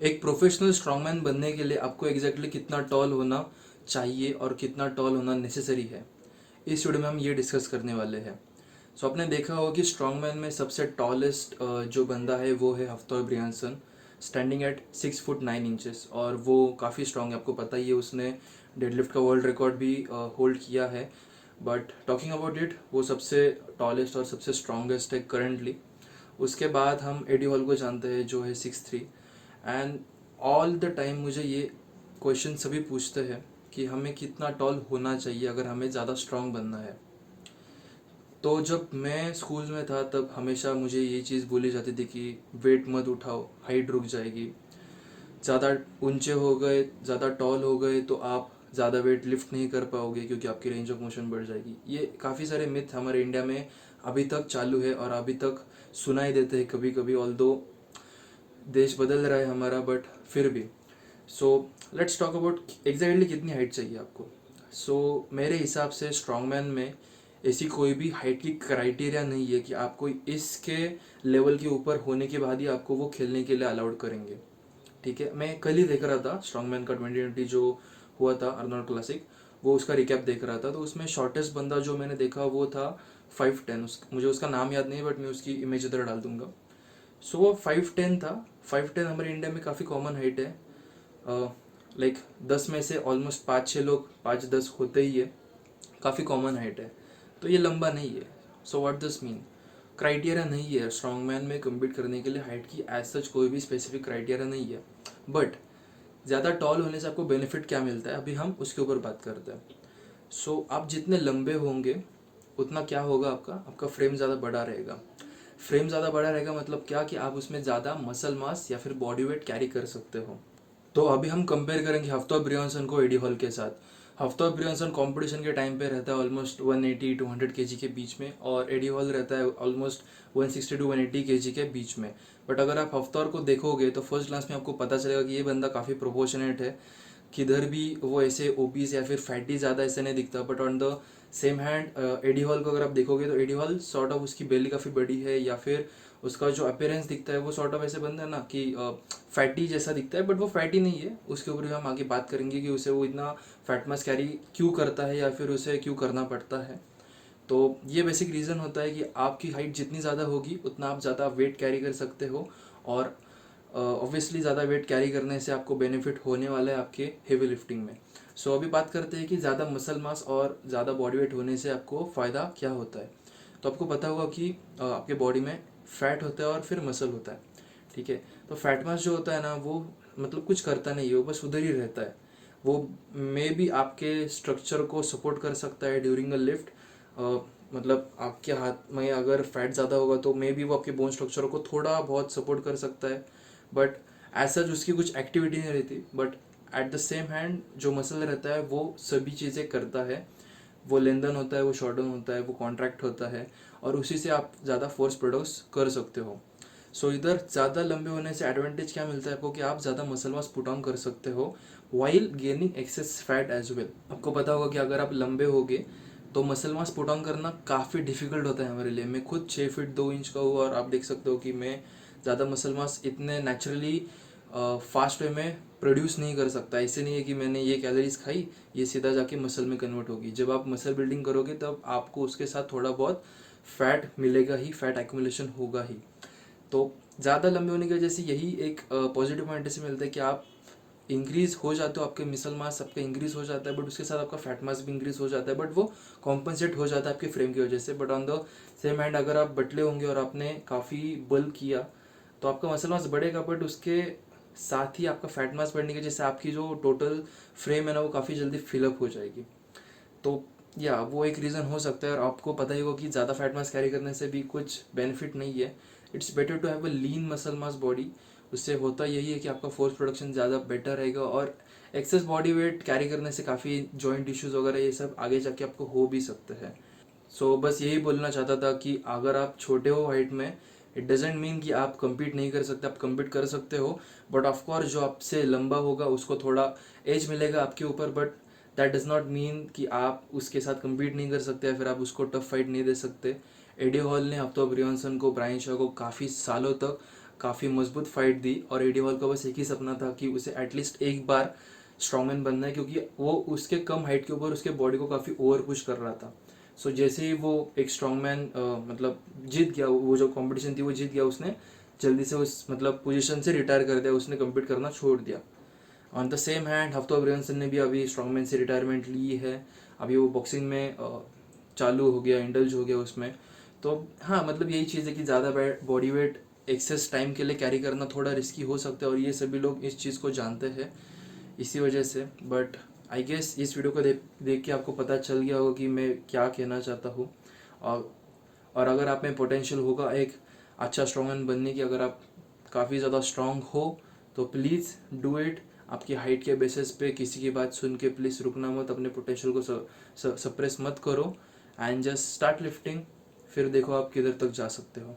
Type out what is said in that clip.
एक professional strongman बनने के लिए आपको एग्जैक्टली कितना टॉल होना चाहिए और कितना टॉल होना नेसेसरी है, इस वीडियो में हम ये डिस्कस करने वाले हैं। सो आपने देखा होगा कि स्ट्रॉन्गमैन में सबसे टॉलेस्ट जो बंदा है वो है हफ्तोर ब्रियांसन, स्टैंडिंग एट 6 फुट 9 इंचेस, और वो काफ़ी स्ट्रांग है। आपको पता ही है उसने डेडलिफ्ट का वर्ल्ड रिकॉर्ड भी होल्ड किया है। बट टॉकिंग अबाउट इट, वो सबसे टॉलेस्ट और सबसे स्ट्रॉन्गेस्ट है करंटली। उसके बाद हम एडी हॉल को जानते हैं जो है 6'3". एंड ऑल द टाइम मुझे ये क्वेश्चन सभी पूछते हैं कि हमें कितना टॉल होना चाहिए अगर हमें ज़्यादा स्ट्रांग बनना है। तो जब मैं स्कूल में था तब हमेशा मुझे ये चीज़ बोली जाती थी कि वेट मत उठाओ, हाइट रुक जाएगी। ज़्यादा ऊंचे हो गए, ज़्यादा टॉल हो गए तो आप ज़्यादा वेट लिफ्ट नहीं कर पाओगे क्योंकि आपकी रेंज ऑफ मोशन बढ़ जाएगी। ये काफ़ी सारे मिथ हमारे इंडिया में अभी तक चालू है और अभी तक सुनाई देते हैं कभी कभी, ऑल दो देश बदल रहा है हमारा, बट फिर भी। So let's talk about exactly कितनी हाइट चाहिए आपको। मेरे हिसाब से स्ट्रॉन्गमैन में ऐसी कोई भी हाइट की क्राइटेरिया नहीं है कि आपको इसके लेवल के ऊपर होने के बाद ही आपको वो खेलने के लिए अलाउड करेंगे। ठीक है, मैं कल ही देख रहा था स्ट्रॉन्गमैन का 2020 जो हुआ था अर्नोल्ड क्लासिक, वो उसका रिकैप देख रहा था। तो उसमें शॉर्टेस्ट बंदा जो मैंने देखा वो था 5'10". मुझे उसका नाम याद नहीं है बट मैं उसकी इमेज इधर डाल दूंगा। वो 5'10" था। 5'10" हमारे इंडिया में काफ़ी कॉमन हाइट है। लाइक 10 में से ऑलमोस्ट 5-6 लोग 5'10" होते ही है। काफ़ी कॉमन हाइट है, तो ये लंबा नहीं है। So what this mean, criteria नहीं है स्ट्रॉन्गमैन में कम्पीट करने के लिए। हाइट की एज सच कोई भी स्पेसिफिक क्राइटेरिया नहीं है। बट ज़्यादा टॉल होने से आपको बेनिफिट क्या मिलता है, अभी हम उसके ऊपर बात करते हैं। आप जितने लंबे होंगे उतना क्या होगा, आपका आपका फ्रेम ज़्यादा बड़ा रहेगा। फ्रेम ज़्यादा बड़ा रहेगा मतलब क्या, कि आप उसमें ज़्यादा मसल मास या फिर बॉडी वेट कैरी कर सकते हो। तो अभी हम कंपेयर करेंगे हफ्ता ब्रियांसन को एडी हॉल के साथ। हफ्ता ब्रियांसन कंपटीशन के टाइम पे रहता है ऑलमोस्ट 180 टू 100 केजी के बीच में, और एडी हॉल रहता है ऑलमोस्ट 160 टू 180 केजी के बीच में। बट अगर आप हफ्ता को देखोगे तो फर्स्ट क्लास में आपको पता चलेगा कि ये बंदा काफ़ी प्रोपोर्शनेट है। किधर भी वो ऐसे ओबीस या फिर फैटी ज़्यादा ऐसे नहीं दिखता। But on the same hand एडी हॉल को अगर आप देखोगे तो एडी हॉल सॉर्ट ऑफ उसकी बेली काफ़ी बड़ी है, या फिर उसका जो अपीयरेंस दिखता है वो सॉर्ट ऑफ ऐसे बनता है ना कि फैटी जैसा दिखता है, बट वो फैटी नहीं है। उसके ऊपर भी हम आगे बात करेंगे कि उसे वो इतना फैट मास कैरी क्यों करता है या फिर उसे क्यों करना पड़ता है। तो ये बेसिक रीज़न होता है कि आपकी हाइट जितनी ज़्यादा होगी उतना आप ज़्यादा वेट कैरी कर सकते हो, और ऑब्वियसली ज़्यादा वेट कैरी करने से आपको बेनिफिट होने वाला है आपके हेवी लिफ्टिंग में। अभी बात करते हैं कि ज़्यादा मसल मास और ज़्यादा बॉडी वेट होने से आपको फ़ायदा क्या होता है। तो आपको पता होगा कि आपके बॉडी में फैट होता है और फिर मसल होता है। ठीक है, तो फैट मास जो होता है ना वो मतलब कुछ करता नहीं है, वो बस उधर ही रहता है। वो मे भी आपके स्ट्रक्चर को सपोर्ट कर सकता है ड्यूरिंग अ लिफ्ट। मतलब आपके हाथ में अगर फैट ज़्यादा होगा तो मे बी वो आपके बोन स्ट्रक्चर को थोड़ा बहुत सपोर्ट कर सकता है, बट एज सच उसकी कुछ एक्टिविटी नहीं रहती। But at the same hand जो मसल रहता है वो सभी चीज़ें करता है। वो लेंदन होता है, वो शॉर्टन होता है, वो कॉन्ट्रैक्ट होता है, और उसी से आप ज़्यादा फोर्स प्रोड्यूस कर सकते हो। इधर ज़्यादा लंबे होने से एडवांटेज क्या मिलता है आपको, कि आप ज़्यादा मसल मास पुट ऑन कर सकते हो while gaining excess fat as well. आपको पता होगा कि अगर आप लंबे होगे तो मसल मास पुट ऑन करना काफ़ी डिफिकल्ट होता है हमारे लिए। मैं खुद 6 फीट 2 इंच का हूँ और आप देख सकते हो कि मैं ज़्यादा मसल मास इतने नेचुरली फास्ट वे में प्रोड्यूस नहीं कर सकता। ऐसे नहीं है कि मैंने ये कैलोरीज खाई, ये सीधा जाके मसल में कन्वर्ट होगी। जब आप मसल बिल्डिंग करोगे तब आपको उसके साथ थोड़ा बहुत फैट मिलेगा ही, फैट एक्यूमुलेशन होगा ही। तो ज़्यादा लंबे होने की वजह से यही एक पॉजिटिव पॉइंट से मिलता है कि आप इंक्रीज हो जाते हो, आपके मिसल मास आपका इंक्रीज हो जाता है, बट उसके साथ आपका फैट मास भी इंक्रीज हो जाता है, बट वो कॉम्पनसेट हो जाता है आपके फ्रेम की वजह से। But on the same hand अगर आप बटले होंगे और आपने काफ़ी बल किया तो आपका मसल मास बढ़ेगा, बट उसके साथ ही आपका फैट मास बढ़ने की वजह से आपकी जो टोटल फ्रेम है ना वो काफ़ी जल्दी फिलअप हो जाएगी। तो या वो एक रीज़न हो सकता है। और आपको पता ही होगा कि ज़्यादा फैट मास कैरी करने से भी कुछ बेनिफिट नहीं है। It's better to have a lean muscle mass body. उससे होता यही है कि आपका फोर्स प्रोडक्शन ज़्यादा बेटर रहेगा, और एक्सेस बॉडी वेट कैरी करने से काफ़ी जॉइंट इश्यूज वगैरह ये सब आगे जाके आपको हो भी सकते हैं। बस यही बोलना चाहता था कि अगर आप छोटे हो हाइट में, इट डजेंट मीन कि आप compete नहीं कर सकते, आप compete कर सकते हो। बट ऑफकोर्स जो आपसे लंबा होगा उसको थोड़ा एज मिलेगा आपके ऊपर, but that does not mean कि आप उसके साथ compete नहीं कर सकते या फिर आप उसको टफ फाइट नहीं दे सकते। एडी हॉल ने हफ्तो ब्रियंसन को, ब्रायन शॉ को काफ़ी सालों तक काफ़ी मजबूत फाइट दी और एडी हॉल का बस एक ही सपना था कि उसे एटलीस्ट एक बार स्ट्रॉन्गमैन बनना है, क्योंकि वो उसके कम हाइट के ऊपर उसके बॉडी को काफ़ी ओवर पुश कर रहा था। सो जैसे ही वो एक स्ट्रॉन्गमैन मतलब जीत गया, वो जो कंपटीशन थी वो जीत गया, उसने जल्दी से उस मतलब पोजीशन से रिटायर कर दिया, उसने कम्पीट करना छोड़ दिया। ऑन द सेम हैंड हफ्तो अब्रियंसन ने भी अभी स्ट्रॉन्गमैन से रिटायरमेंट ली है। अभी वो बॉक्सिंग में चालू हो गया, इंडल्ज हो गया उसमें। तो हाँ, मतलब यही चीज़ है कि ज़्यादा बॉडी वेट एक्सेस टाइम के लिए कैरी करना थोड़ा रिस्की हो सकता है, और ये सभी लोग इस चीज़ को जानते हैं इसी वजह से। बट आई गेस इस वीडियो को देख के आपको पता चल गया होगा कि मैं क्या कहना चाहता हूँ। और और अगर आप में पोटेंशियल होगा एक अच्छा स्ट्रॉन्गमैन बनने की, अगर आप काफ़ी ज़्यादा स्ट्रॉन्ग हो तो प्लीज़ डू इट। आपकी हाइट के बेसिस पे किसी की बात सुन के प्लीज़ रुकना मत, अपने पोटेंशियल को सप्रेस मत करो एंड जस्ट स्टार्ट लिफ्टिंग, फिर देखो आप किधर तक जा सकते हो।